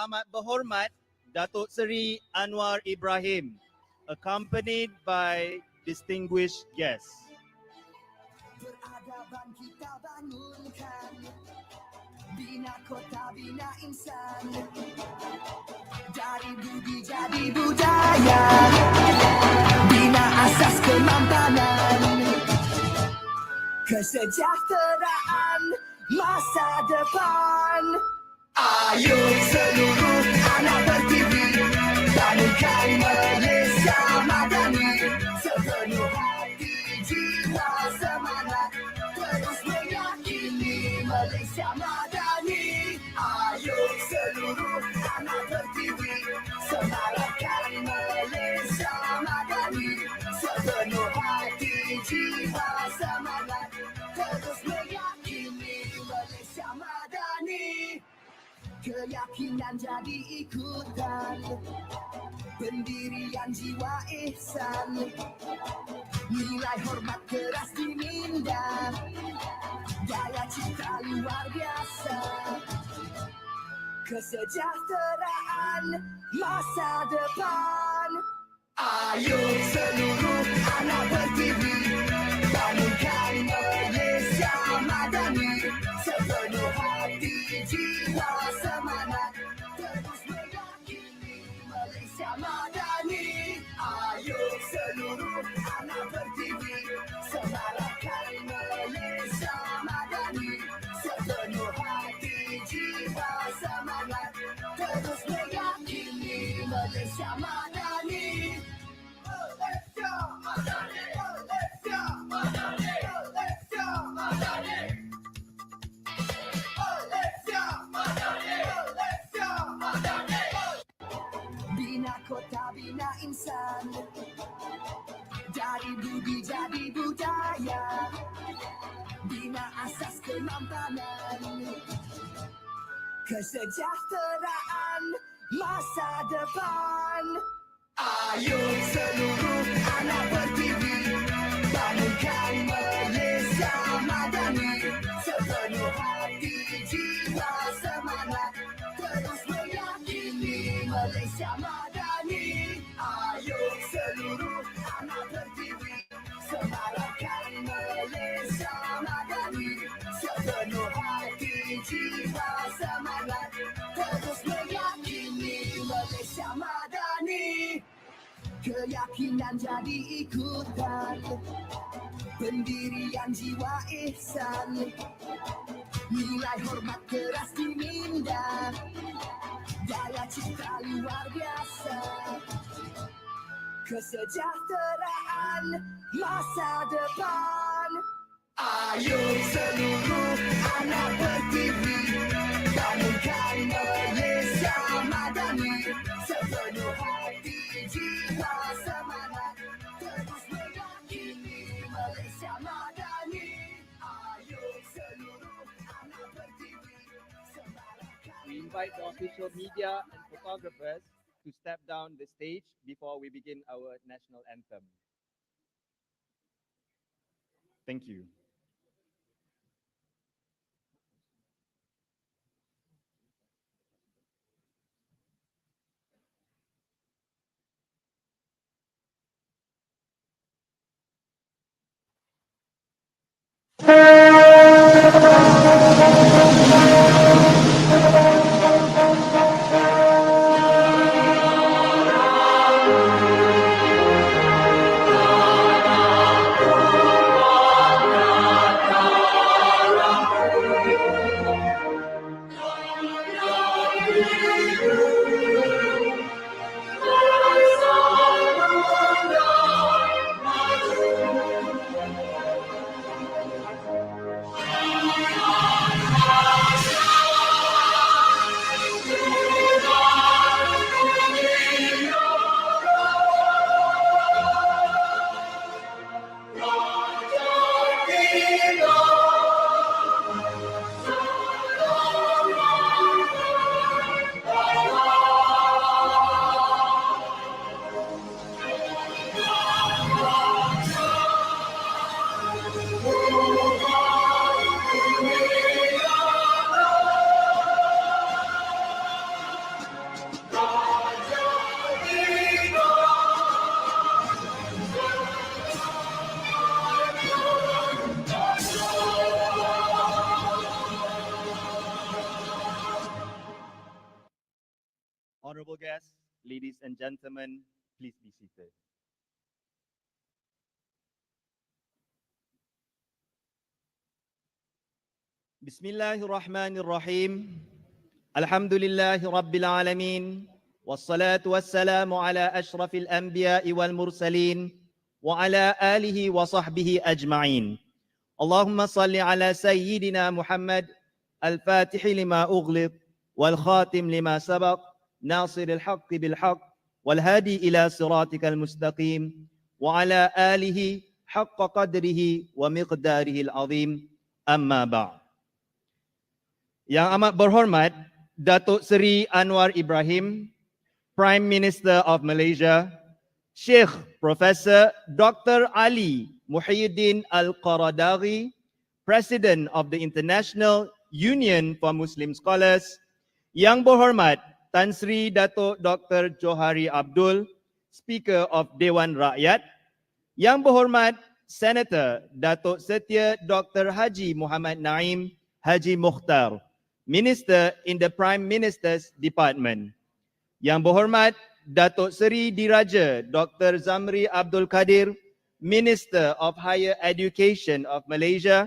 amat berhormat Dato Seri Anwar Ibrahim, accompanied by distinguished guests. Peradaban kita bangunkan, bina kota, bina insan, dari budi jadi budaya, bina asas kemampanan, kesejahteraan masa depan. Ayo seluruh anak berdiri, bangunkan Malaysia Madani, sepenuh hati, jiwa, semangat, terus meyakini Malaysia Madani. Ayo seluruh anak berdiri, semangatkan Malaysia Madani, sepenuh hati, jiwa, semangat, terus meyakini Malaysia Madani. Keyakinan jadi ikutan, pendirian jiwa ihsan, nilai hormat keras diminda, daya cipta luar biasa, kesejahteraan masa depan. Ayo seluruh anak berdiri, bangunkan Malaysia Madani, sepenuh hati, jiwa, semangat, terus meyakini Malaysia Madani. Ayo seluruh anak berdiri, semangatkan Malaysia Madani, sepenuh hati, jiwa, semangat, terus meyakini Malaysia Madani. Malaysia Madani, Malaysia Madani, Malaysia Madani, Malaysia Madani, Malaysia Madani. Bina kota, bina insan, dari budi jadi budaya, bina asas kemampanan, kesejahteraan masa depan. Ayo seluruh anak berdiri, bangunkan Malaysia Madani, sepenuh hati, jiwa, semangat, terus meyakini Malaysia Madani. Ayo seluruh anak berdiri, semangatkan Malaysia Madani, sepenuh hati, jiwa, semangat, terus meyakini Malaysia Madani. Keyakinan jadi ikutan, pendirian jiwa ihsan, nilai hormat keras diminda, daya cipta luar biasa, kesejahteraan masa depan. Ayo seluruh anak berdiri, bangunkan Malaysia Madani, sepenuh hati, jiwa, semangat, terus meyakini Malaysia Madani. Ayo seluruh anak berdiri, semangatkan. We invite the official media and photographers to step down the stage before we begin our national anthem. Thank you. Ladies and gentlemen, please be seated. Bismillahirrahmanirrahim. Alhamdulillahi Rabbil Alamin. Wassalatu wassalamu ala ashrafil anbiya'i wal mursalin. Wa ala alihi wa sahbihi ajma'in. Allahumma salli ala Sayyidina Muhammad. Al-Fatihi lima ughliq. Wal khatim lima sabaq. Nasiril haqqi bil haqq. Wal hadi ila siratikal mustaqim. Wa ala alihi haqqa qadrihi wa miqdarihil azim. Amma ba'd. Yang amat berhormat Dato Seri Anwar Ibrahim, Prime Minister of Malaysia, Sheikh Professor Dr. Ali MUHYIDDIN AL-QARADAGHI, President of the International Union for Muslim Scholars, Yang berhormat Tan Sri Dato Dr. Johari Abdul, Speaker of Dewan Rakyat, Yang berhormat Senator Dato Setia Dr. Haji Muhammad Naim Haji Mukhtar, Minister in the Prime Minister's Department. Yang berhormat Datuk Seri Diraja Dr. Zamri Abdul Kadir, Minister of Higher Education of Malaysia.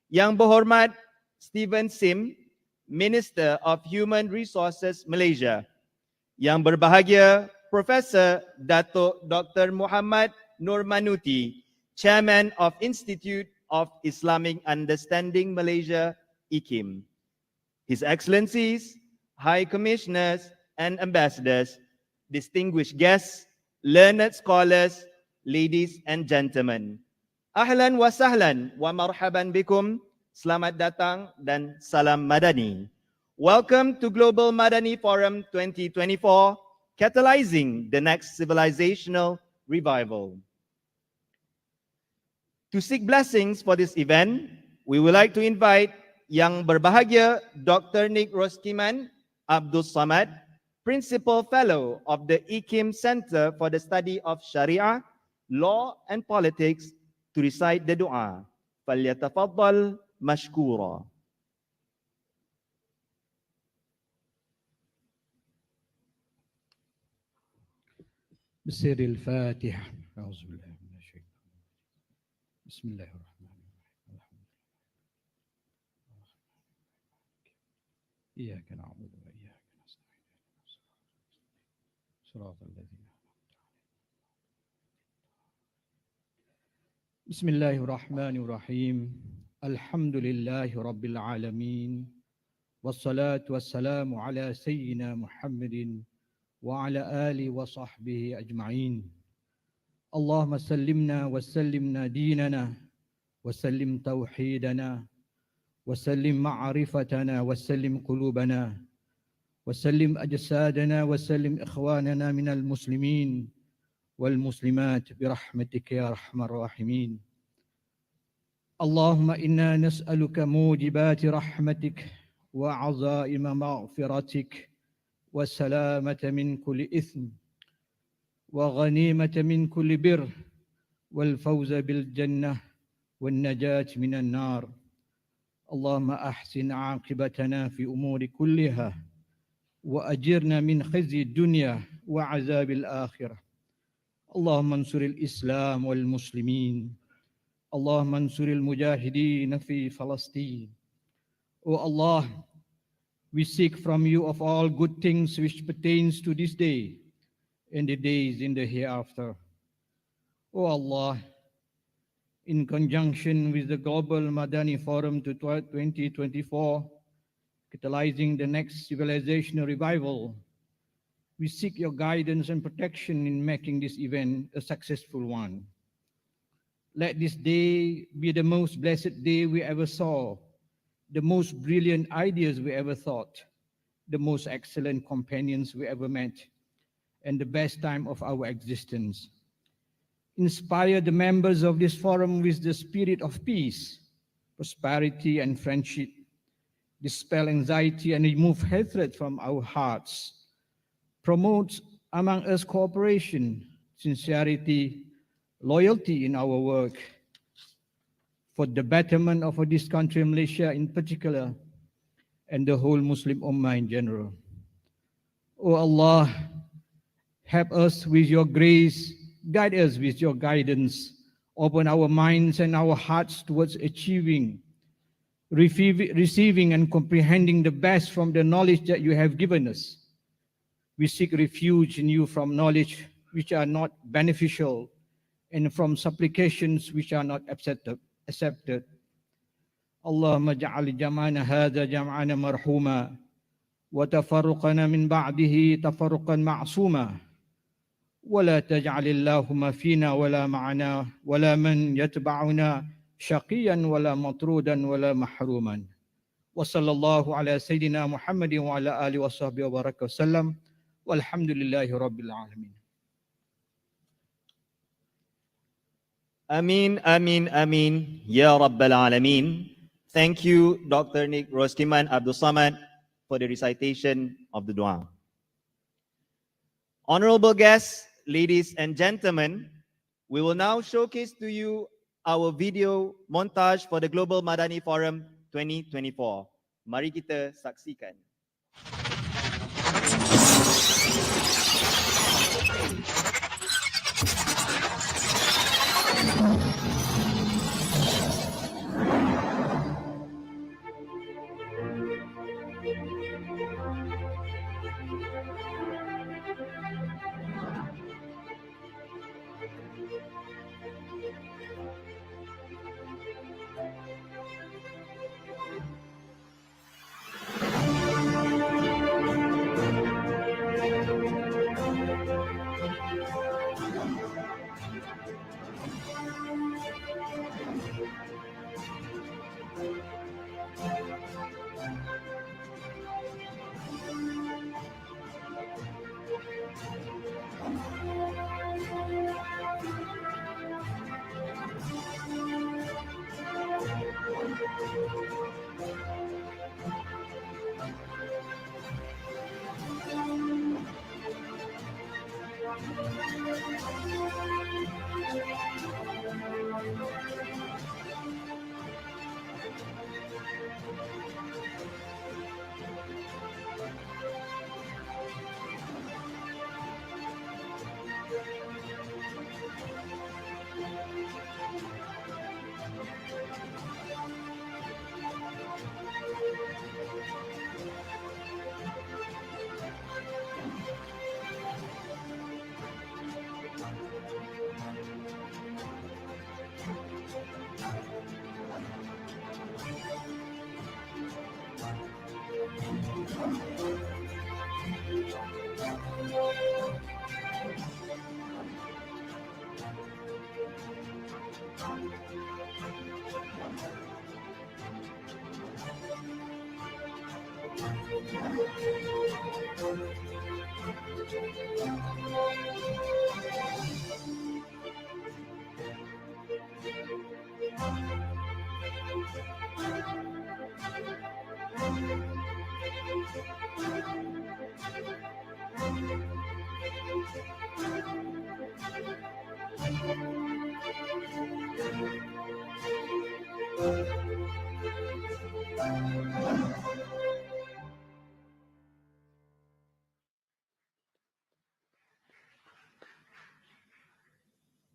Yang berhormat Stephen Sim, Minister of Human Resources Malaysia. Yang berbahagia Profesor Datuk Dr. Muhammad Nur Manuti, Chairman of Institute of Islamic Understanding Malaysia, IKIM. His Excellencies, High Commissioners and Ambassadors, distinguished guests, learned scholars, ladies and gentlemen. Ahlan wa sahlan wa marhaban bikum. Selamat datang dan salam Madani. Welcome to Global Madani Forum 2024, Catalysing the Next Civilisational Revival. To seek blessings for this event, we would like to invite Yang berbahagia Dr. Nick Roskiman Abdul Samad, Principal Fellow of the IKIM Center for the Study of Sharia, Law and Politics, to recite the dua. فَلْيَتَفَضَّلْ مَشْكُورًا. بسر الفاتحة. أعوذ بالله من الشيطان. بسم الله الرحمن الرحيم. إياك نعبد وإياك نستعين. صراط الذين بسم الله الرحمن الرحيم. الحمد لله رب العالمين والصلاة والسلام على سيدنا محمد وعلى آله وصحبه أجمعين. اللهم سلمنا وسلمنا ديننا وسلم توحيدنا وسلم معرفتنا وسلم قلوبنا وسلم أجسادنا وسلم إخواننا من المسلمين والمسلمات برحمتك يا أرحم الراحمين. اللهم إنا نسألك موجبات رحمتك وعزائم مغفرتك والسلامة من كل إثم وغنيمة من كل بر والفوز بالجنة والنجاة من النار. اللهم أحسن عاقبتنا في أمور كلها وأجرنا من خزي الدنيا وعذاب الآخرة. اللهم انصر الإسلام والمسلمين. اللهم انصر المجاهدين في فلسطين. O Allah, we seek from you of all good things which pertains to this day and the days in the hereafter. O Allah, in conjunction with the Global Madani Forum to 2024, Catalysing the Next Civilizational Revival, we seek your guidance and protection in making this event a successful one. Let this day be the most blessed day we ever saw, the most brilliant ideas we ever thought, the most excellent companions we ever met, and the best time of our existence. Inspire the members of this forum with the spirit of peace, prosperity, and friendship. Dispel anxiety and remove hatred from our hearts. Promote among us cooperation, sincerity, loyalty in our work, for the betterment of this country, Malaysia in particular, and the whole Muslim Ummah in general. O Allah, Help us with your grace, guide us with your guidance, open our minds and our hearts towards achieving, receiving and comprehending the best from the knowledge that you have given us. We seek refuge in you from knowledge which are not beneficial and from supplications which are not accepted. Allahumma ja'al jam'ana hadha jam'ana marhuma wa tafarruqana min ba'dihi tafarruqan ma'suma wa la taj'al Allahumma fina wa la ma'ana wa la man yatba'una syaqiyan wa la matrudan wa la mahruman. Wa sallallahu ala sayyidina Muhammadin wa ala alihi wa sahbihi wa baraka wasallam. Walhamdulillahi rabbil alamin. Amin, amin, amin, ya Rabbal Alameen. Thank you, Dr. Nick Rostiman Abdul Samad, for the recitation of the dua. Honorable guests, ladies and gentlemen, we will now showcase to you our video montage for the Global Madani Forum 2024. Mari kita saksikan.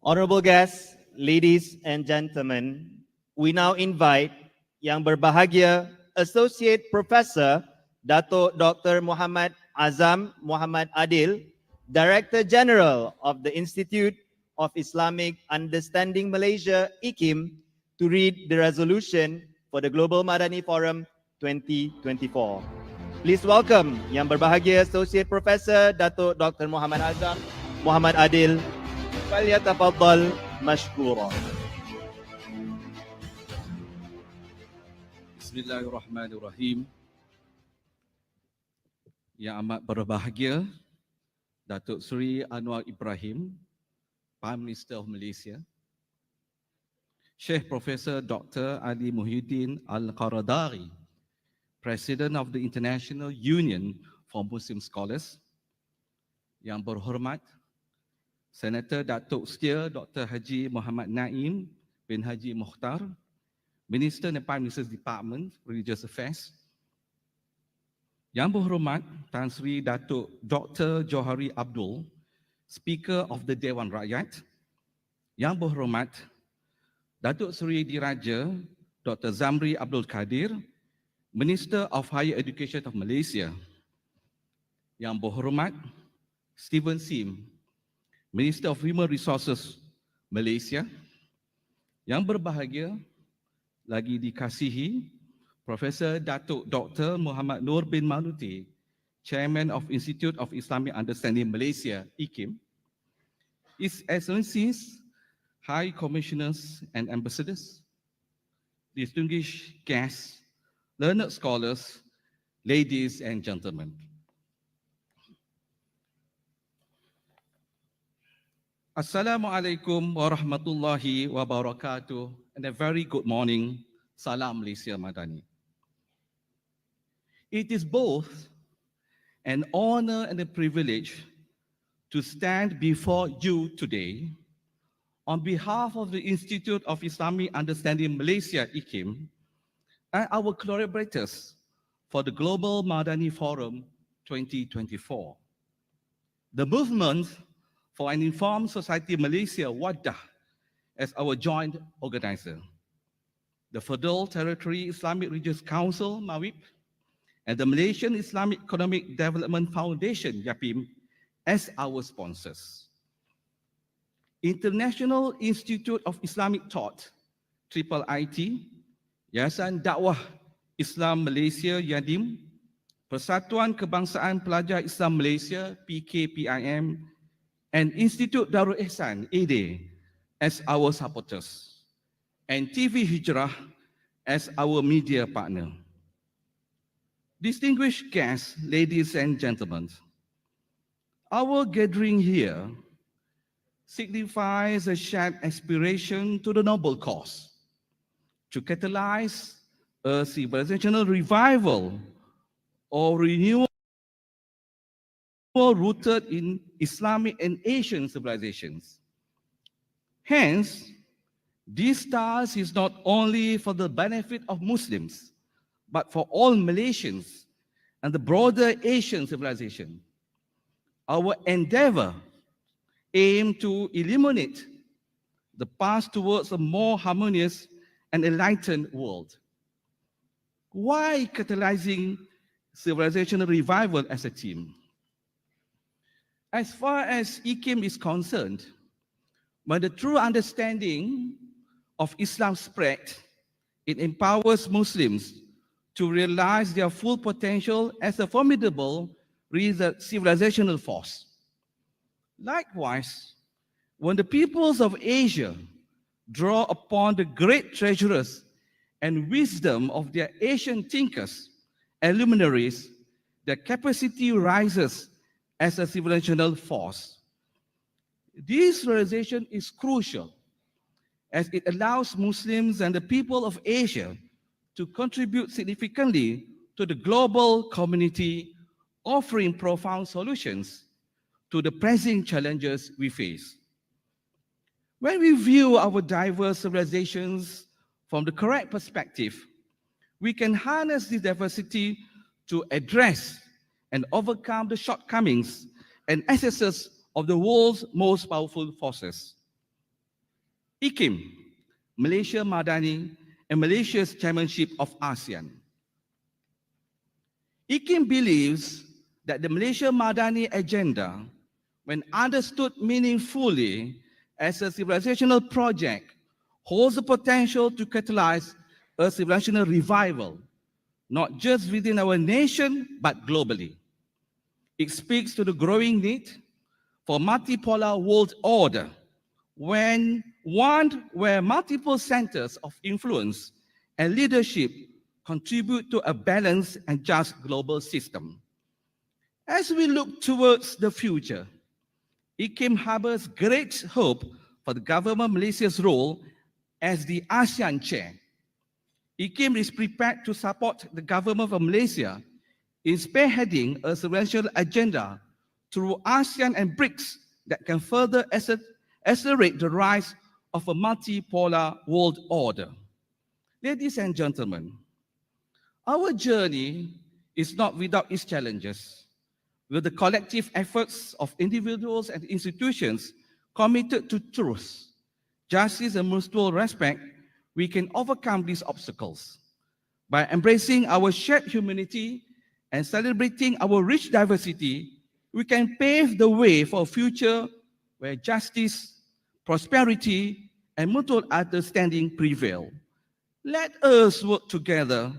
Honorable guests, ladies and gentlemen, we now invite Yang Berbahagia Associate Professor Dato Dr. Muhammad Azam Muhammad Adil, Director General of the Institute of Islamic Understanding Malaysia, IKIM, to read the resolution for the Global Madani Forum 2024. Please welcome Yang Berbahagia Associate Professor Dato Dr. Muhammad Azam Muhammad Adil. فليتفضل مشكورا. Bismillahirrahmanirrahim. Yang amat berbahagia Datuk Seri Anwar Ibrahim, Prime Minister of Malaysia, Sheikh Professor Dr. Ali MUHYIDDIN AL-QARADAGHI, President of the International Union for Muslim Scholars, yang berhormat Senator Datuk Setia Dr. Haji Muhammad Naim bin Haji Mukhtar, Minister in the Prime Minister's Department, Religious Affairs, yang berhormat Tan Sri Datuk Dr. Johari Abdul, Speaker of the Dewan Rakyat, Yang Berhormat Datuk Seri Diraja Dr. Zamri Abdul Kadir, Minister of Higher Education of Malaysia, Yang Berhormat Stephen Sim, Minister of Human Resources Malaysia, yang berbahagia lagi dikasihi Profesor Dato Dr. Muhammad Nur bin Maluti, Chairman of Institute of Islamic Understanding Malaysia, IKIM, His Excellencies, High Commissioners and Ambassadors, distinguished guests, learned scholars, ladies and gentlemen. Assalamualaikum warahmatullahi wabarakatuh, and a very good morning. Salam Malaysia Madani. It is both an honor and a privilege to stand before you today on behalf of the Institute of Islamic Understanding Malaysia, IKIM, and our collaborators for the Global Madani Forum 2024. The movement for an Informed Society Malaysia, WADA, as our joint organizer. The Federal Territory Islamic Religious Council, MAWIP, and the Malaysian Islamic Economic Development Foundation, YAPIM, as our sponsors. International Institute of Islamic Thought, IIIT, Yayasan Dakwah Islam Malaysia, YADIM, Persatuan Kebangsaan Pelajar Islam Malaysia, PKPIM, and Institute Darul Ihsan, AD, as our supporters, and TV Hijrah as our media partner. Distinguished guests, ladies and gentlemen, our gathering here signifies a shared aspiration to the noble cause to catalyze a civilizational revival or renewal rooted in Islamic and Asian civilizations. Hence, this task is not only for the benefit of Muslims, but for all Malaysians and the broader Asian civilization. Our endeavor aims to illuminate the path towards a more harmonious and enlightened world. Why catalyzing civilizational revival as a theme? As far as IKIM is concerned, when the true understanding of Islam spread, it empowers Muslims to realize their full potential as a formidable civilizational force. Likewise, when the peoples of Asia draw upon the great treasures and wisdom of their Asian thinkers and luminaries, their capacity rises as a civilizational force. This realization is crucial as it allows Muslims and the people of Asia to contribute significantly to the global community, offering profound solutions to the pressing challenges we face. When we view our diverse civilizations from the correct perspective, we can harness this diversity to address and overcome the shortcomings and excesses of the world's most powerful forces. IKIM, Malaysia Madani, and Malaysia's chairmanship of ASEAN. IKIM believes that the Malaysia Madani agenda, when understood meaningfully as a civilizational project, holds the potential to catalyze a civilizational revival, not just within our nation, but globally. It speaks to the growing need for multipolar world order, when one where multiple centers of influence and leadership contribute to a balanced and just global system. As we look towards the future, IKIM harbors great hope for the government of Malaysia's role as the ASEAN chair. IKIM is prepared to support the government of Malaysia in spearheading a civilizational agenda through ASEAN and BRICS that can further accelerate the rise of a multipolar world order. Ladies and gentlemen, our journey is not without its challenges, with the collective efforts of individuals and institutions committed to truth, justice, and mutual respect, we can overcome these obstacles. By embracing our shared humanity and celebrating our rich diversity, we can pave the way for a future where justice, prosperity, and mutual understanding prevail. Let us work together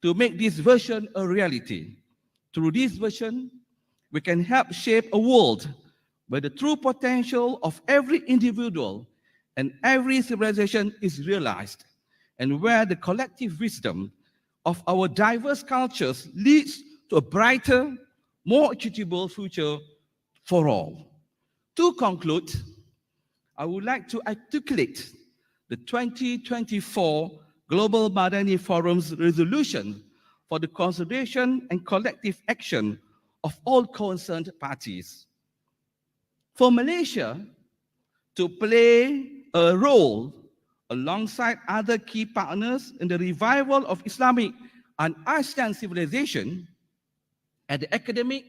to make this vision a reality. Through this vision, we can help shape a world where the true potential of every individual and every civilization is realized, and where the collective wisdom of our diverse cultures leads to a brighter, more achievable future for all. To conclude, I would like to articulate the 2024 Global Madani Forum's resolution for the consideration and collective action of all concerned parties. For Malaysia to play a role alongside other key partners in the revival of Islamic and Asian civilization at the academic,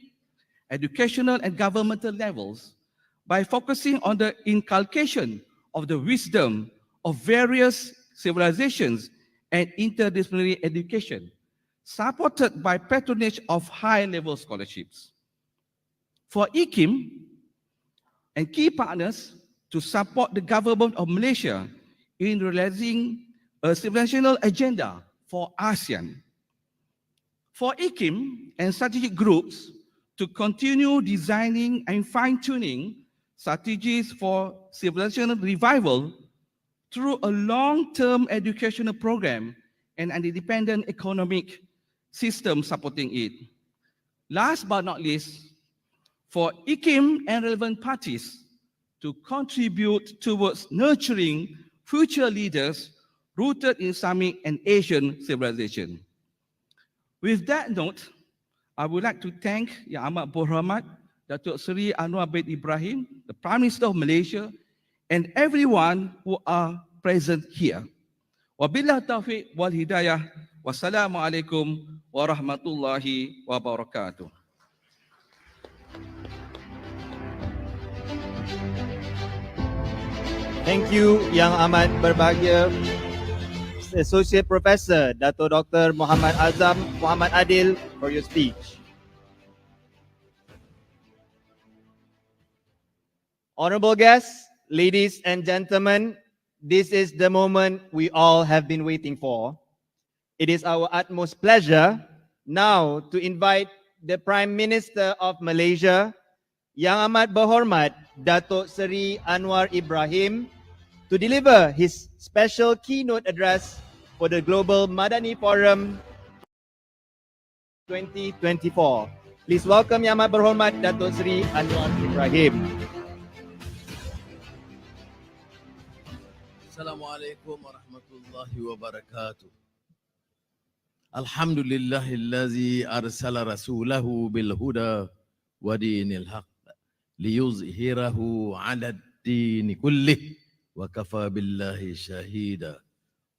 educational, and governmental levels, by focusing on the inculcation of the wisdom of various civilizations and interdisciplinary education, supported by patronage of high-level scholarships. For IKIM and key partners to support the government of Malaysia in realizing a civilizational agenda for ASEAN. For IKIM and strategic groups to continue designing and fine-tuning strategies for civilizational revival through a long-term educational program and an independent economic system supporting it. Last but not least, for IKIM and relevant parties to contribute towards nurturing future leaders rooted in Islamic and Asian civilization. With that note, I would like to thank Yang Amat Berhormat Dato Seri Anwar bin Ibrahim, the Prime Minister of Malaysia, and everyone who are present here. Wabillahi taufiq wal hidayah. Wassalamualaikum warahmatullahi wabarakatuh. Thank you, Yang Amat Berbahagia Associate Professor Dato Dr. Muhammad Azam Muhammad Adil, for your speech. Honorable guests, ladies and gentlemen, this is the moment we all have been waiting for. It is our utmost pleasure now to invite the Prime Minister of Malaysia, Yang Amat Berhormat Dato Seri Anwar Ibrahim, to deliver his special keynote address for the Global Madani Forum 2024. Please welcome Yang Amat Berhormat Dato Seri Anwar Ibrahim. Assalamualaikum warahmatullahi wabarakatuh. Alhamdulillahillazi arsala rasulahu bil huda wa dinil haq liyuzhirahu 'ala ad-din kullih wa kafa billahi shahida.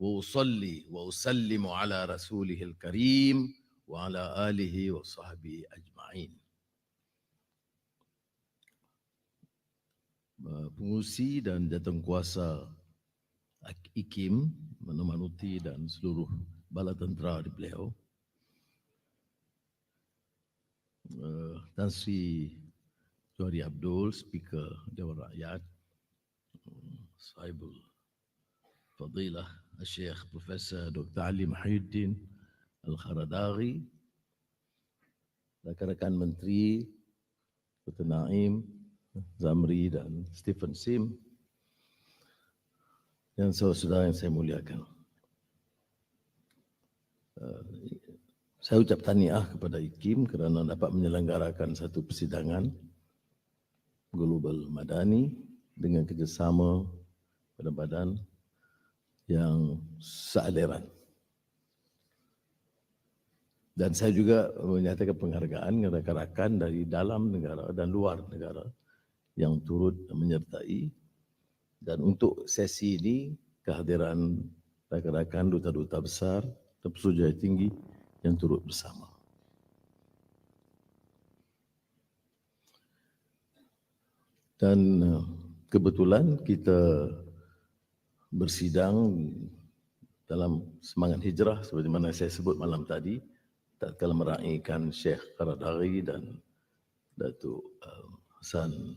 Wa usalli wa usallimu ala rasulihil karim wa ala alihi wa sahbihi ajma'in. Pengurusi dan jawatan IKIM, Menuti dan seluruh bala tentera di beliau, Tan Sri Johari Abdul, Speaker Dewan Rakyat, Sahibul Fadilah Syekh Profesor Dr. Ali MUHYIDDIN AL-QARADAGHI, rakan-rakan Menteri, Dr. Naim, Zamri dan Stephen Sim, dan saudara-saudara yang saya muliakan. Saya ucap tahniah kepada IKIM kerana dapat menyelenggarakan satu persidangan Global Madani dengan kerjasama badan-badan yang sealiran. Dan saya juga menyatakan penghargaan kepada rakan-rakan dari dalam negara dan luar negara yang turut menyertai. Dan untuk sesi ini, kehadiran rakan-rakan duta-duta besar dan pesuruhjaya tinggi yang turut bersama. Dan kebetulan kita bersidang dalam semangat hijrah seperti mana saya sebut malam tadi, tatkala meraihkan Syekh Qaradaghi dan Dato Hasan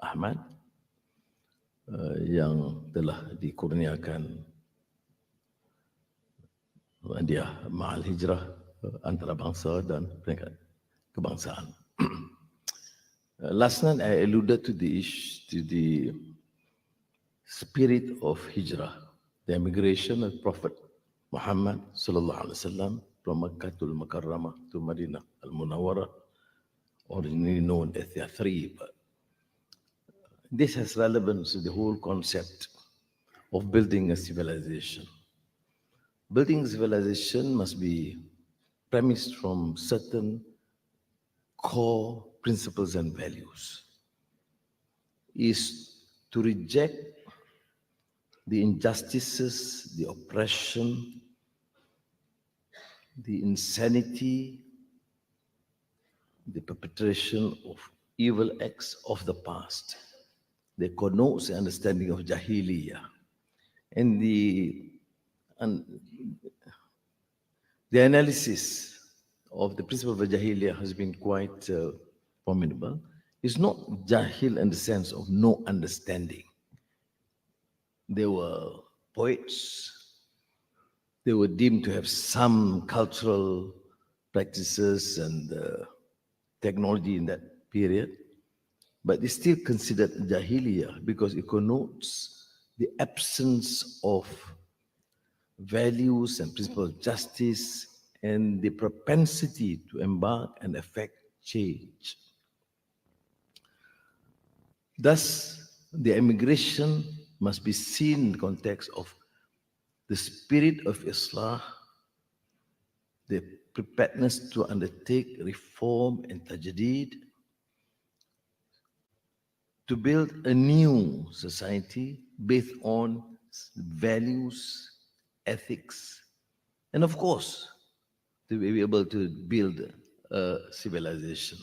Ahmad yang telah dikurniakan hadiah Mahal Hijrah antarabangsa dan peringkat kebangsaan. Last night I alluded to the spirit of hijrah, the emigration of Prophet Muhammad sallallahu alaihi wasallam from Makkahul Mukarramah to Madinah al-Munawwarah, originally known as Yathrib. This has relevance to the whole concept of building a civilization. Building civilization must be premised from certain core principles and values. Is to reject the injustices, the oppression, the insanity, the perpetration of evil acts of the past. They connotes the understanding of Jahiliyyah. And the analysis of the principle of Jahiliyyah has been quite formidable. It's not Jahil in the sense of no understanding. They were poets. They were deemed to have some cultural practices and technology in that period, but it's still considered Jahiliyyah because it connotes the absence of values and principles of justice and the propensity to embark and effect change. Thus, the emigration must be seen in the context of the spirit of Islah, the preparedness to undertake reform and tajdeed, to build a new society based on values, ethics, and of course, to be able to build a civilization.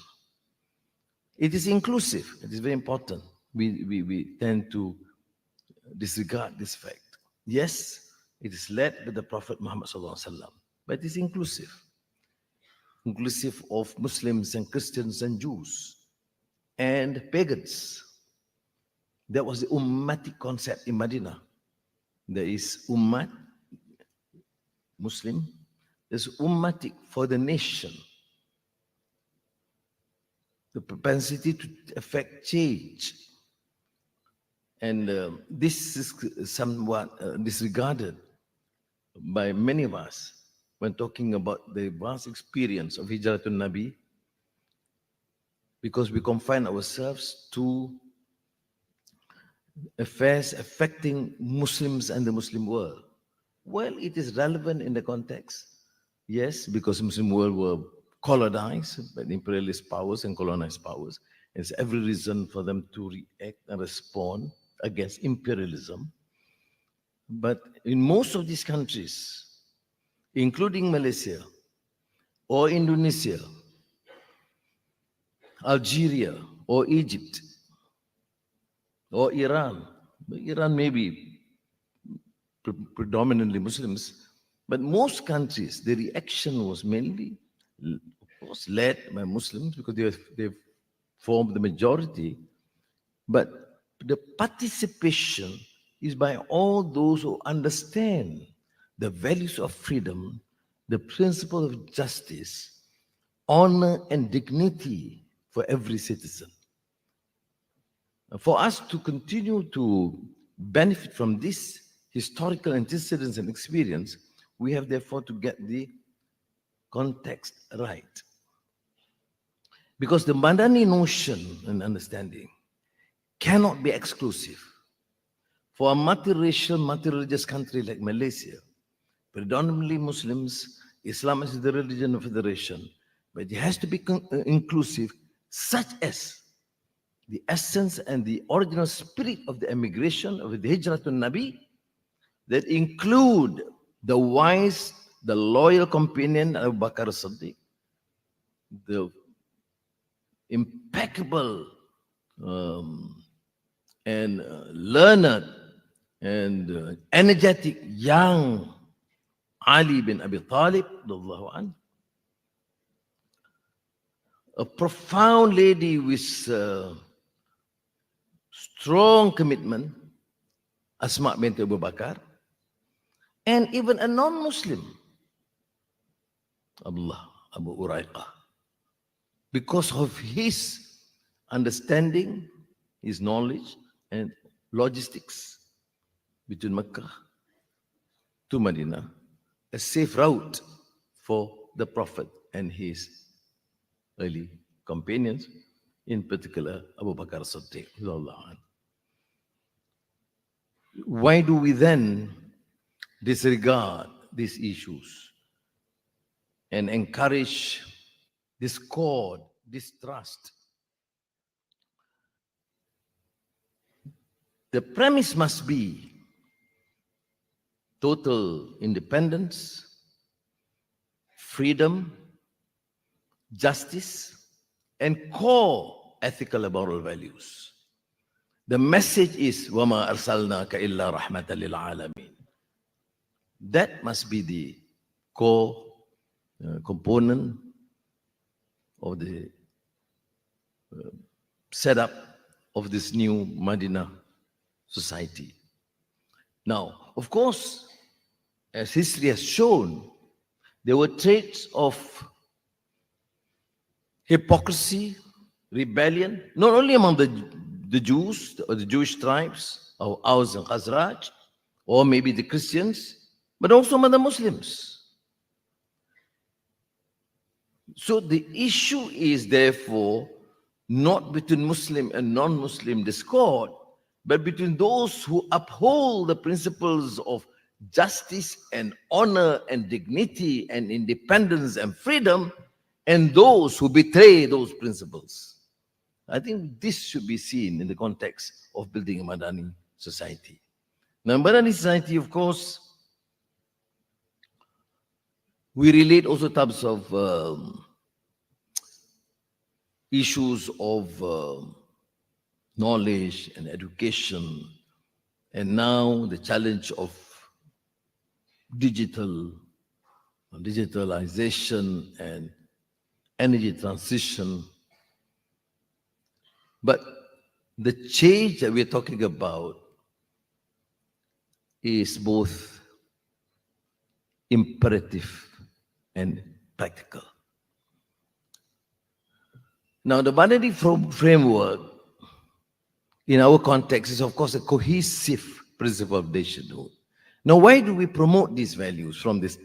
It is inclusive. It is very important. We tend to disregard this fact. Yes, it is led by the Prophet Muhammad SAW, but it is inclusive. Inclusive of Muslims and Christians and Jews and pagans. That was the ummatic concept in Madinah. There is ummat, Muslim. There's ummatic for the nation. The propensity to affect change. And this is somewhat disregarded by many of us when talking about the vast experience of Hijratun Nabi, because we confine ourselves to affairs affecting Muslims and the Muslim world. Well, it is relevant in the context, yes, because the Muslim world were colonized by the imperialist powers and colonized powers. There's every reason for them to react and respond against imperialism. But in most of these countries, including Malaysia or Indonesia, Algeria or Egypt or Iran. Iran may be predominantly Muslims, but most countries, the reaction was mainly, of course, led by Muslims because they formed the majority, but the participation is by all those who understand the values of freedom, the principle of justice, honor and dignity for every citizen. For us to continue to benefit from this historical antecedents and experience, we have therefore to get the context right. Because the Madani notion and understanding cannot be exclusive. For a multiracial, multi-religious country like Malaysia, predominantly Muslims, Islam is the religion of federation, but it has to be inclusive, such as the essence and the original spirit of the emigration of the Hijratun Nabi, that include the wise, the loyal companion of BAKAR Siddiq, the impeccable and learned and energetic young Ali bin Abi Talib, radhiyallahu anhu, a profound lady with strong commitment, Asma bint Abu Bakar, and even a non-Muslim, Abdullah Abu Uraiqah, because of his understanding, his knowledge and logistics between Mecca to Medina, a safe route for the Prophet and his early companions, in particular Abu Bakar Siddiq. Why do we then disregard these issues and encourage discord, distrust? The premise must be total independence, freedom, justice, and core ethical and moral values. The message is وَمَا أَرْسَلْنَاكَ إِلَّا رَحْمَةً لِلْعَالَمِينَ. That must be the core component of the setup of this new Madinah society. Now, of course, as history has shown, there were traits of hypocrisy, rebellion, not only among the Jews or the Jewish tribes of Aus and Khazraj, or maybe the Christians, but also among the Muslims. So the issue is therefore not between Muslim and non-Muslim discord, but between those who uphold the principles of justice and honor and dignity and independence and freedom, and those who betray those principles. I think this should be seen in the context of building a Madani society. Now, Madani society, of course, we relate also types of issues of knowledge and education, and now the challenge of digitalization and energy transition. But the change that we're talking about is both imperative and practical. Now, the Madani framework in our context is, of course, a cohesive principle of nationhood. Now, why do we promote these values from this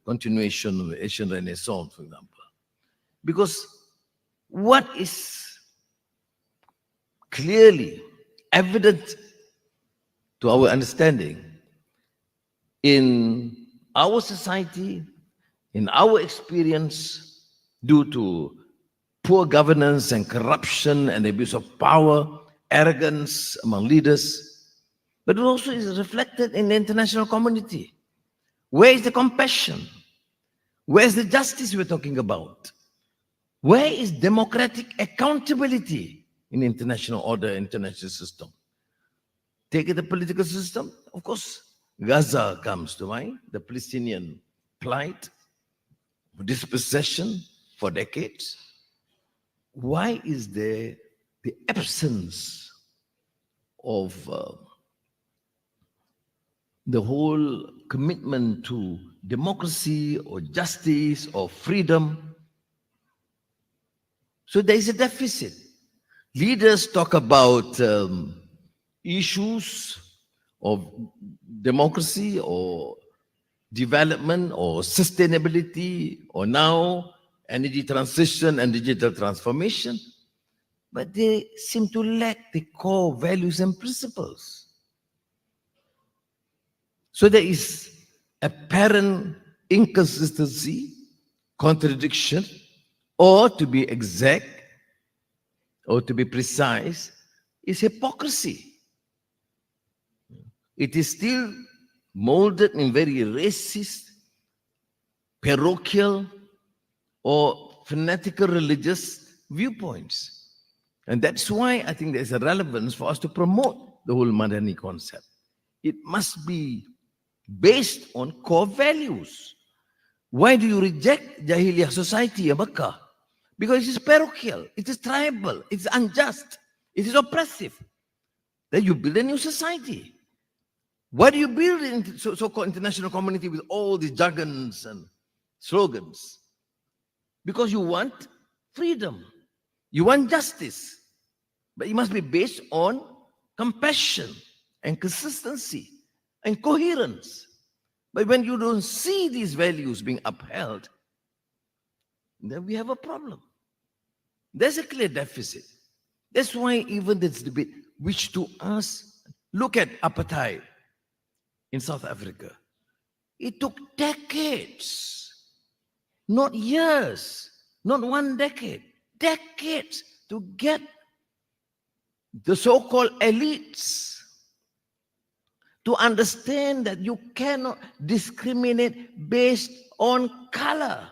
continuation of the Asian Renaissance, for example? Because what is clearly evident to our understanding in our society, in our experience, due to poor governance and corruption and abuse of power, arrogance among leaders, but it also is reflected in the international community. Where is the compassion? Where is the justice we're talking about? Where is democratic accountability in international order, international system? Take the political system, of course, Gaza comes to mind, the Palestinian plight, dispossession for decades. Why is there the absence of the whole commitment to democracy or justice or freedom? So there is a deficit. Leaders talk about issues of democracy or development or sustainability or now energy transition and digital transformation, but they seem to lack the core values and principles. So there is apparent inconsistency, contradiction, or to be exact, or to be precise, is hypocrisy. It is still molded in very racist, parochial, or fanatical religious viewpoints. And that's why I think there's a relevance for us to promote the whole Madani concept. It must be based on core values. Why do you reject Jahiliyah society, BAKAR? Because it is parochial, it is tribal, it is unjust, it is oppressive. Then you build a new society. Why do you build a so-called international community with all these jargons and slogans? Because you want freedom, you want justice, but it must be based on compassion and consistency and coherence. But when you don't see these values being upheld, then we have a problem. There's a clear deficit. That's why even this debate, which to us, look at apartheid in South Africa. It took decades, not years, not 1 decade, decades to get the so-called elites to understand that you cannot discriminate based on color.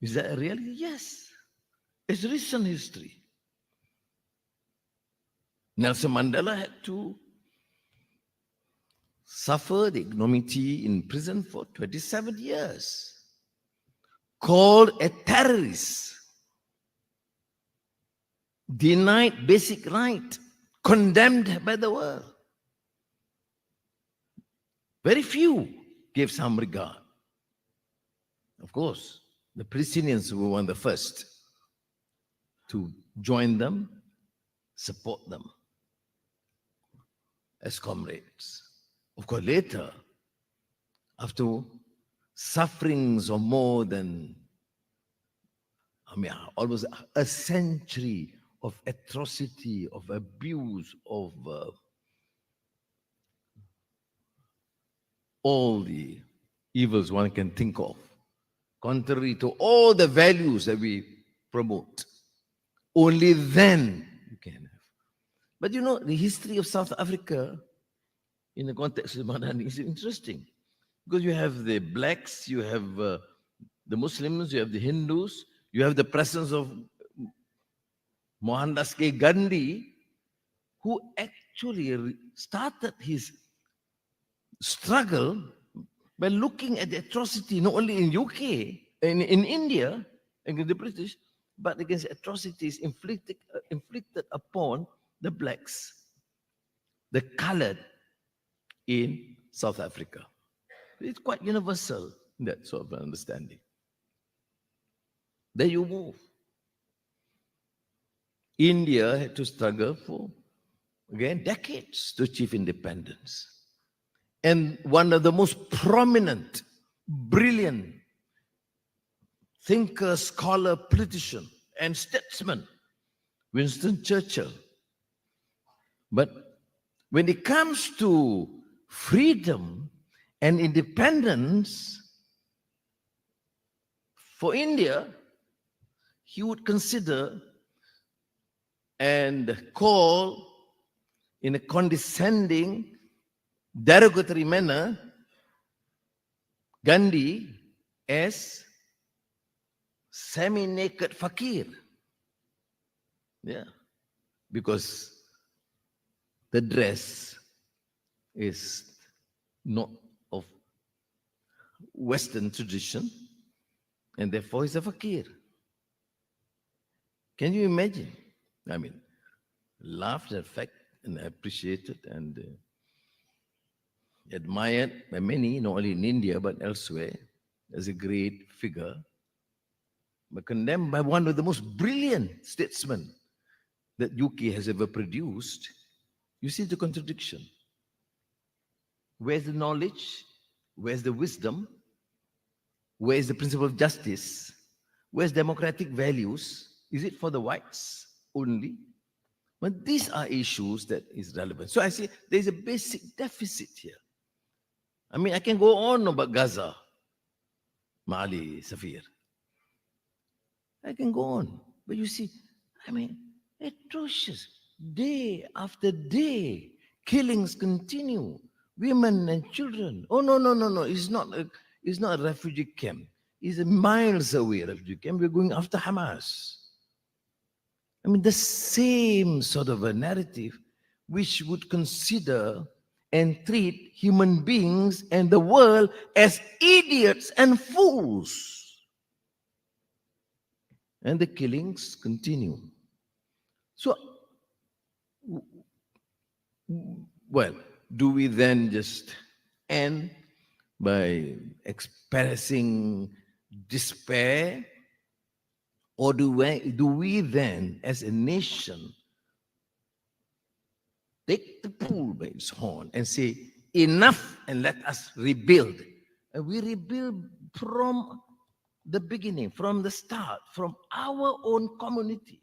Is that a reality? Yes. It's recent history. Nelson Mandela had to suffer the ignominy in prison for 27 years, called a terrorist, denied basic right, condemned by the world. Very few gave some regard. Of course, the Palestinians were one of the first to join them, support them as comrades. Of course, later, after sufferings of more than, almost a century of atrocity, of abuse, of all the evils one can think of, contrary to all the values that we promote. Only then you can have. But you know, the history of South Africa in the context of Madani is interesting. Because you have the blacks, you have the Muslims, you have the Hindus, you have the presence of Mohandas K. Gandhi, who actually started his struggle by looking at the atrocity not only in UK, in India, against the British, but against atrocities inflicted upon the blacks, the colored in South Africa. It's quite universal, that sort of understanding. There you move. India had to struggle for, again, decades to achieve independence. And one of the most prominent, brilliant thinker, scholar, politician, and statesman, Winston Churchill. But when it comes to freedom and independence for India, he would consider and call in a condescending, derogatory manner Gandhi as semi-naked fakir. Yeah, because the dress is not of Western tradition, and therefore he's a fakir. Can you imagine? I mean, laughed at the fact and appreciated and admired by many, not only in India but elsewhere, as a great figure, but condemned by one of the most brilliant statesmen that UK has ever produced. You see the contradiction. Where's the knowledge? Where's the wisdom? Where's the principle of justice? Where's democratic values? Is it for the whites only? But these are issues that is relevant. So I say there's a basic deficit here. I mean, I can go on about Gaza, Mali, Safir. I can go on. But you see, I mean, atrocious. Day after day, killings continue. Women and children. Oh, no. It's not a refugee camp. is miles away, refugee camp. We're going after Hamas. I mean, the same sort of a narrative which would consider and treat human beings and the world as idiots and fools. And the killings continue. So, well, do we then just end by expressing despair? Or do we then, as a nation, take the bull by its horn and say, enough, and let us rebuild? And we rebuild from the beginning, from the start, from our own community,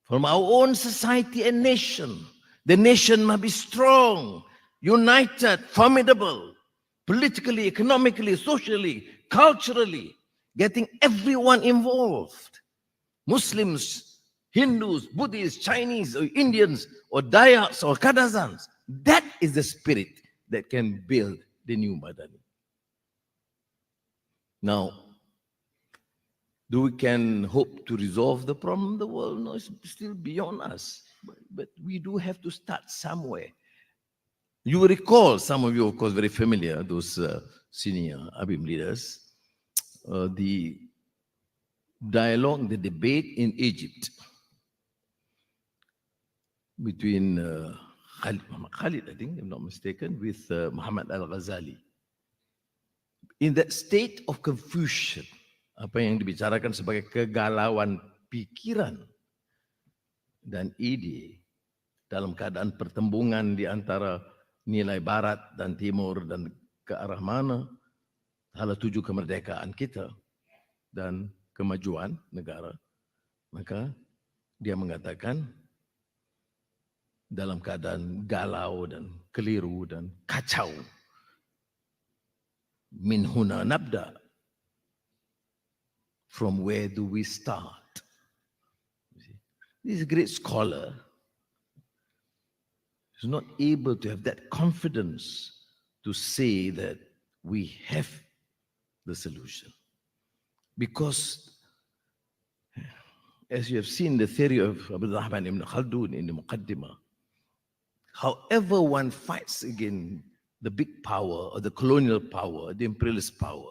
from our own society and nation. The nation must be strong, united, formidable, politically, economically, socially, culturally, getting everyone involved. Muslims, Hindus, Buddhists, Chinese, or Indians, or Dayaks, or Kadazans. That is the spirit that can build the new Madani. Now, do we can hope to resolve the problem of the world? No, it's still beyond us. But we do have to start somewhere. You will recall, some of you, of course, very familiar, those senior ABIM leaders, the dialogue, the debate in Egypt between Khalid, I think, if I'm not mistaken, with Muhammad Al-Ghazali. In that state of confusion, apa yang dibicarakan sebagai kegalauan pikiran dan ide dalam keadaan pertembungan di antara nilai barat dan timur dan ke arah mana, hala tuju kemerdekaan kita dan kemajuan negara, maka dia mengatakan dalam keadaan galau dan keliru dan kacau, min huna nabda, from where do we start? This great scholar is not able to have that confidence to say that we have the solution. Because, as you have seen the theory of Abu Rahman ibn Khaldun in the Muqaddimah, however one fights against the big power or the colonial power, the imperialist power,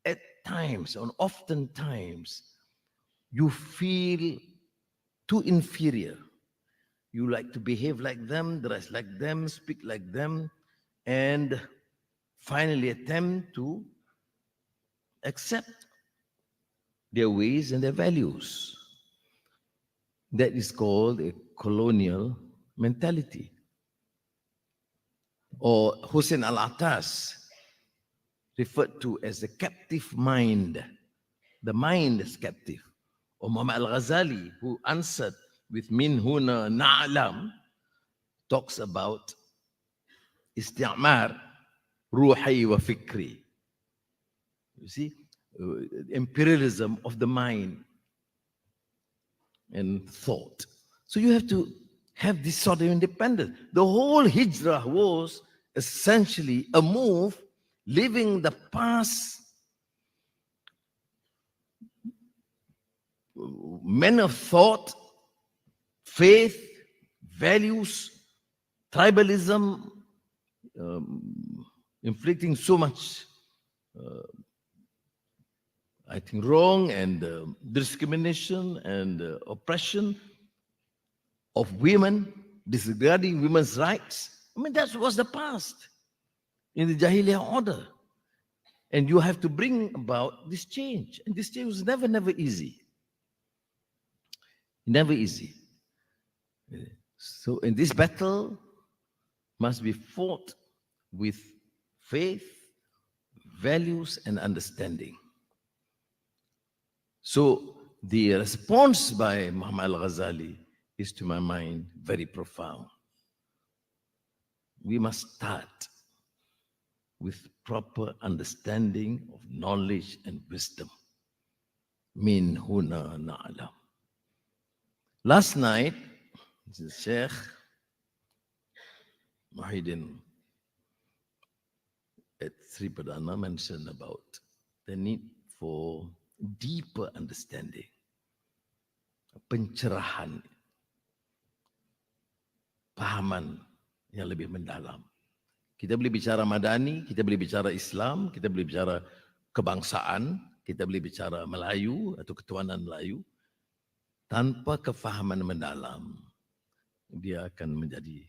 at times, and oftentimes, you feel too inferior. You like to behave like them, dress like them, speak like them, and finally attempt to accept their ways and their values. That is called a colonial mentality. Or Hussein al-Attas referred to as the captive mind. The mind is captive. Or Muhammad al-Ghazali, who answered with min huna na'lam, talks about isti'mar ruhi wa fikri. You see, imperialism of the mind and thought. So you have to have this sort of independence. The whole hijrah was essentially a move leaving the past men of thought, faith, values, tribalism, inflicting so much, I think, wrong and discrimination and oppression of women, disregarding women's rights. I mean, that was the past in the Jahiliyyah order. And you have to bring about this change. And this change was never easy. Never easy. So in this battle must be fought with faith, values, and understanding. So the response by Muhammad al-Ghazali is, to my mind, very profound. We must start with proper understanding of knowledge and wisdom. Min huna na'lam. Last night, the Sheikh MUHYIDDIN at Seri Perdana mentioned about the need for deeper understanding, pencerahan, pahaman yang lebih mendalam. Kita boleh bicara Madani, kita boleh bicara Islam, kita boleh bicara kebangsaan, kita boleh bicara Melayu atau ketuhanan Melayu. Tanpa kefahaman mendalam, dia akan menjadi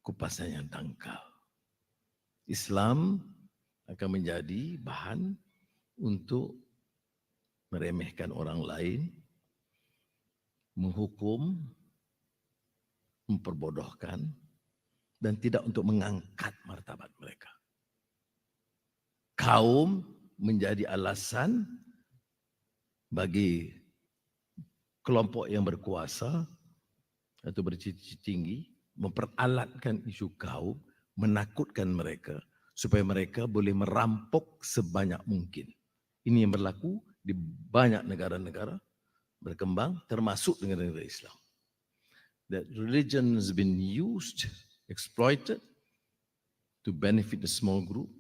kupasan yang dangkal. Islam akan menjadi bahan untuk meremehkan orang lain, menghukum, memperbodohkan, dan tidak untuk mengangkat martabat mereka. Kaum menjadi alasan bagi kelompok yang berkuasa atau bercita-cita tinggi memperalatkan isu kaum, menakutkan mereka supaya mereka boleh merampok sebanyak mungkin. Ini yang berlaku di banyak negara-negara berkembang, termasuk negara-negara Islam. That religion has been used, exploited to benefit a small group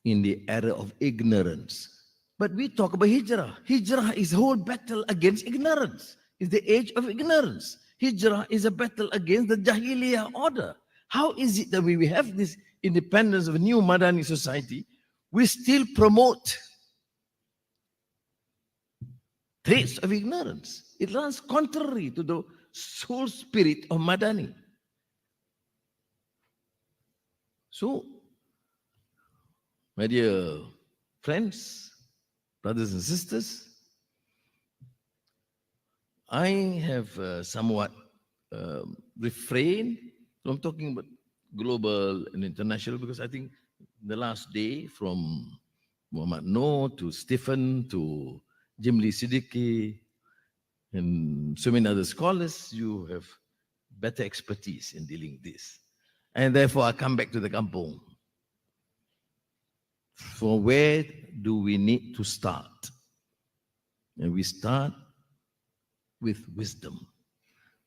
in the era of ignorance. But we talk about hijrah. Hijrah is a whole battle against ignorance. It's the age of ignorance. Hijrah is a battle against the Jahiliyah order. How is it that we have this independence of a new Madani society, we still promote traits of ignorance? It runs contrary to the soul spirit of Madani. So, my dear friends, brothers and sisters, I have somewhat refrained from talking about global and international because I think the last day from Muhammad Noor to Stephen to Jimli Siddiqui and so many other scholars, you have better expertise in dealing with this. And therefore I come back to the kampung. For where do we need to start? And we start with wisdom.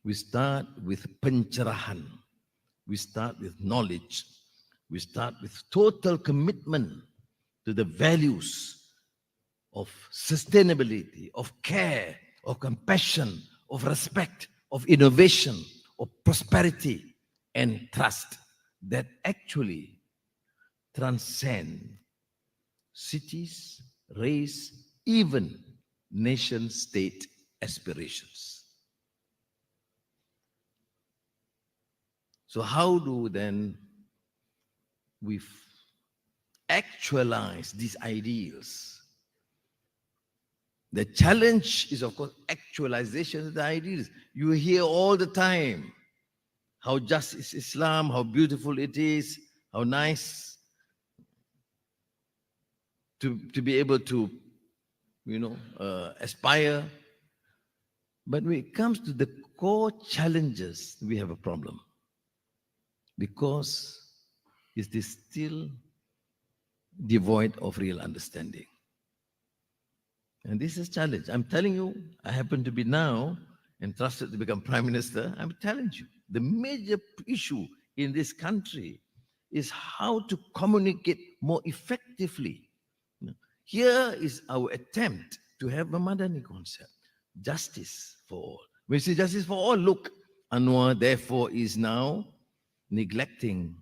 We start with pencerahan. We start with knowledge. We start with total commitment to the values of sustainability, of care, of compassion, of respect, of innovation, of prosperity and trust that actually transcend cities, race, even nation-state aspirations. So how do then we actualize these ideals? The challenge is, of course, actualization of the ideals. You hear all the time how just is Islam, how beautiful it is, how nice to be able to, aspire. But when it comes to the core challenges, we have a problem. Because it is still devoid of real understanding. And this is a challenge. I'm telling you, I happen to be now entrusted to become Prime Minister. I'm telling you, the major issue in this country is how to communicate more effectively. Here is our attempt to have a Madani concept. Justice for all. When we say justice for all, look, Anwar therefore is now neglecting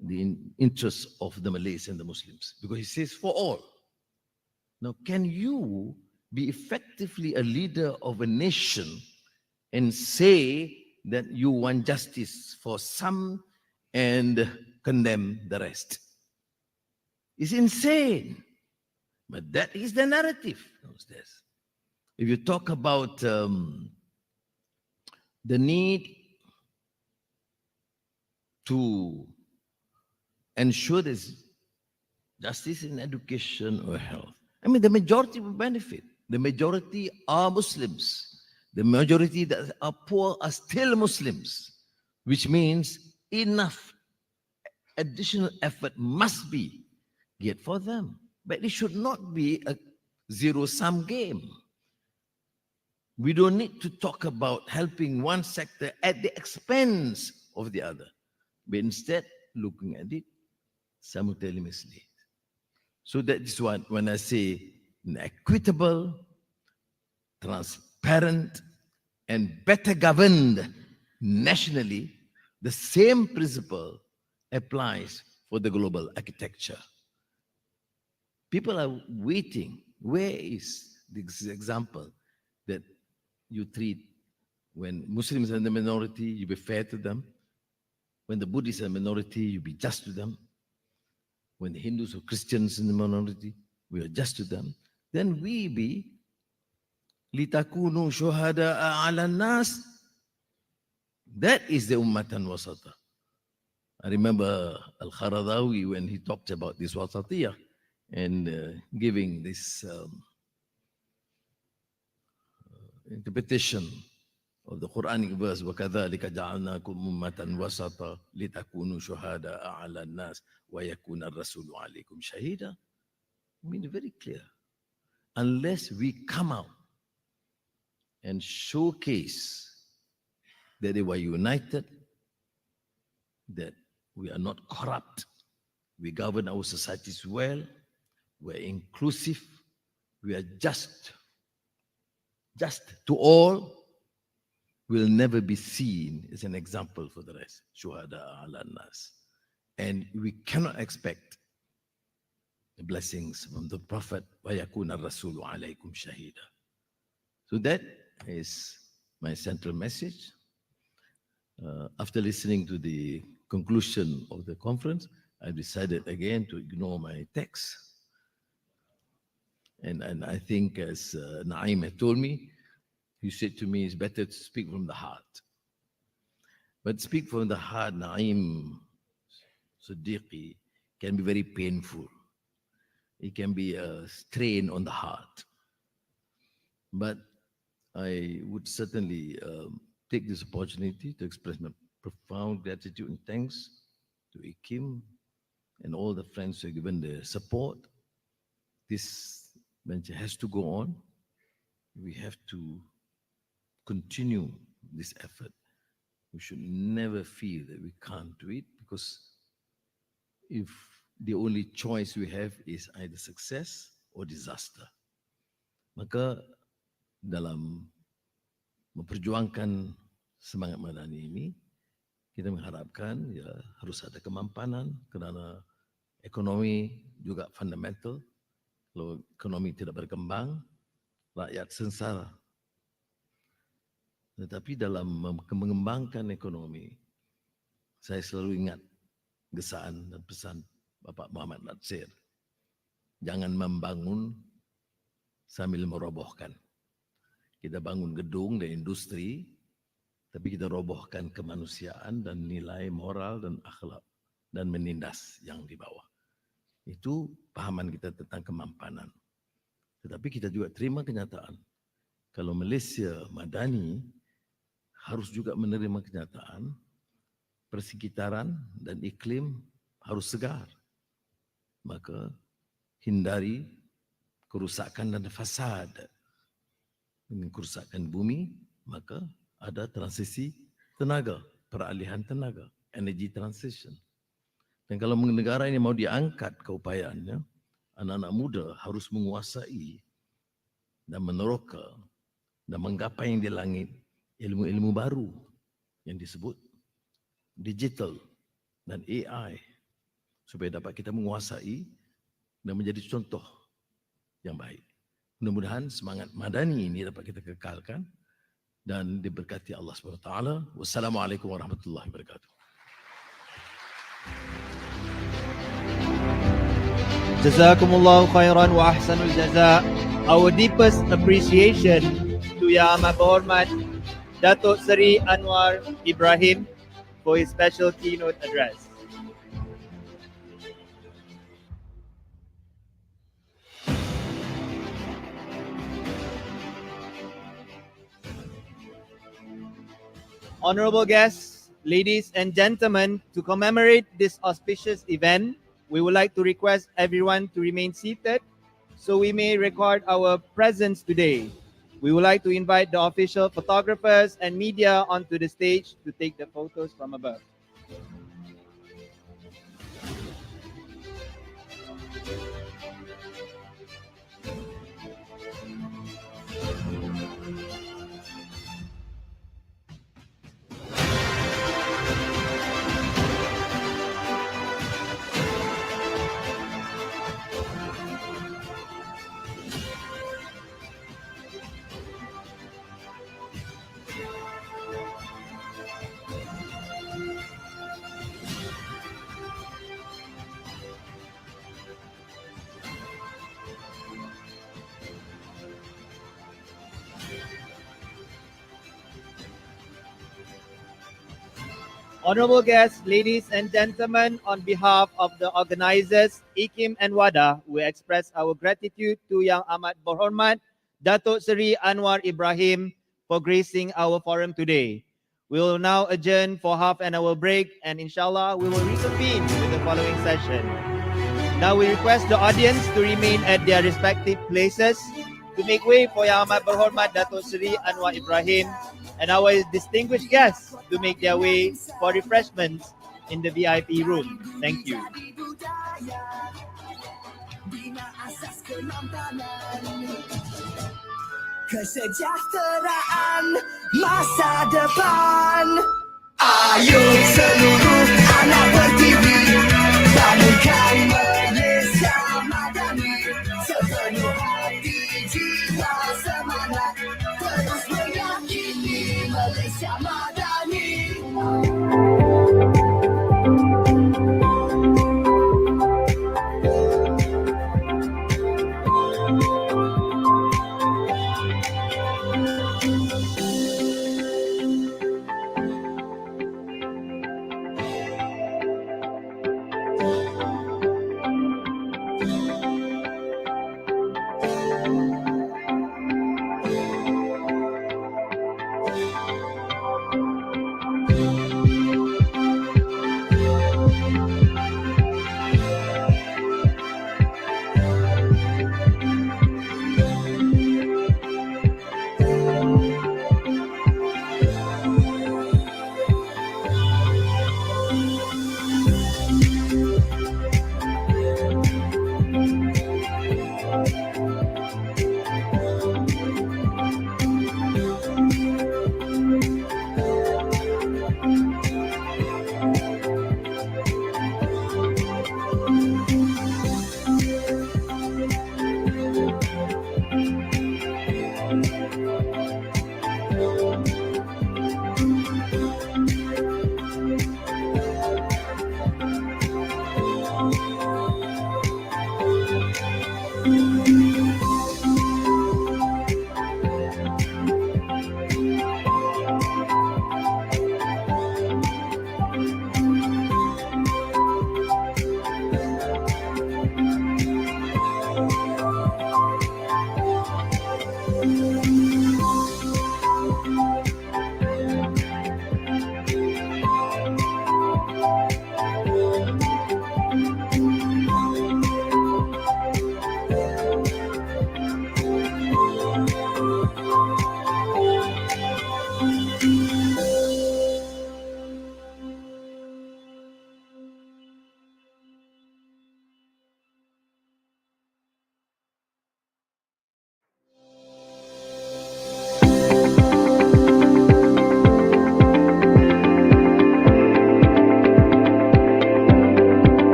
the interests of the Malays and the Muslims because he says for all. Now, can you be effectively a leader of a nation and say that you want justice for some and condemn the rest? It's insane. But that is the narrative downstairs. If you talk about the need to ensure there's justice in education or health, I mean, the majority will benefit. The majority are Muslims. The majority that are poor are still Muslims, which means enough additional effort must be geared for them. But it should not be a zero-sum game. We don't need to talk about helping one sector at the expense of the other, but instead looking at it simultaneously. So that is what, when I say an equitable, transparent, and better governed nationally, the same principle applies for the global architecture. People are waiting. Where is this example that you treat when Muslims are the minority, you be fair to them? When the Buddhists are a minority, you be just to them. When the Hindus or Christians in the minority, we are just to them. Then we be litakunu shuhada'a 'ala nas. That is the ummatan wasata. I remember Al-QARADAGHI when he talked about this wasatiyah and giving this interpretation of the Quranic verse, وَكَذَلِكَ جَعَلْنَاكُمْ أُمَّةً وَسَطًا لِتَكُونُوا شُهَدَاءَ عَلَى النَّاسِ وَيَكُونَ الرَّسُولُ عَلَيْكُمْ شَهِيدًا. I mean, very clear. Unless we come out and showcase that they were united, that we are not corrupt, we govern our societies well, we're inclusive, we are just to all, will never be seen as an example for the rest. Shuhada ala nas. And we cannot expect the blessings from the Prophet, وَيَكُونَ الرَّسُولُ عَلَيْكُمْ شَهِيدًا. So that is my central message. After listening to the conclusion of the conference, I decided again to ignore my text. And I think, as Naim had told me, he said to me, it's better to speak from the heart. But speak from the heart, Naim Siddiqui, can be very painful. It can be a strain on the heart. But I would certainly take this opportunity to express my profound gratitude and thanks to IKIM and all the friends who have given their support. This venture has to go on. We have to continue this effort. We should never feel that we can't do it, because if the only choice we have is either success or disaster, maka dalam memperjuangkan semangat madani ini, kita mengharapkan ya harus ada kemampanan, kerana ekonomi juga fundamental. Kalau ekonomi tidak berkembang, rakyat sengsara. Tetapi dalam mengembangkan ekonomi, saya selalu ingat gesaan dan pesan Bapak Muhammad Natsir. Jangan membangun sambil merobohkan. Kita bangun gedung dan industri, tapi kita robohkan kemanusiaan dan nilai moral dan akhlak dan menindas yang di bawah. Itu pahaman kita tentang kemampanan. Tetapi kita juga terima kenyataan. Kalau Malaysia Madani harus juga menerima kenyataan, persekitaran dan iklim harus segar. Maka hindari kerusakan dan fasad. Dengan kerusakan bumi, maka ada transisi tenaga, peralihan tenaga, energy transition. Dan kalau negara ini mau diangkat keupayaannya, anak-anak muda harus menguasai dan meneroka dan menggapai yang di langit ilmu-ilmu baru yang disebut digital dan AI, supaya dapat kita menguasai dan menjadi contoh yang baik. Mudah-mudahan semangat madani ini dapat kita kekalkan dan diberkati Allah SWT. Wassalamualaikum warahmatullahi wabarakatuh. Jazakumullahu khairan wa ahsanul jaza. Our deepest appreciation to Yang Amat Berhormat Dato Seri Anwar Ibrahim for his special keynote address. Honorable guests, ladies and gentlemen, to commemorate this auspicious event, we would like to request everyone to remain seated so we may record our presence today. We would like to invite the official photographers and media onto the stage to take the photos from above. Honorable guests, ladies and gentlemen, on behalf of the organizers, IKIM and WADA, we express our gratitude to Yang Amat Berhormat Dato Seri Anwar Ibrahim for gracing our forum today. We will now adjourn for half an hour break, and inshallah we will reconvene with the following session. Now we request the audience to remain at their respective places to make way for Yang Amat Berhormat Dato Seri Anwar Ibrahim and our distinguished guests to make their way for refreshments in the VIP room. Thank you. Kesejahteraan masa depan. Ayo seluruh anak berdiri, bangunkan Malaysia Madani. Sepenuh hati, jiwa, semangat, terus meyakini Malaysia Madani.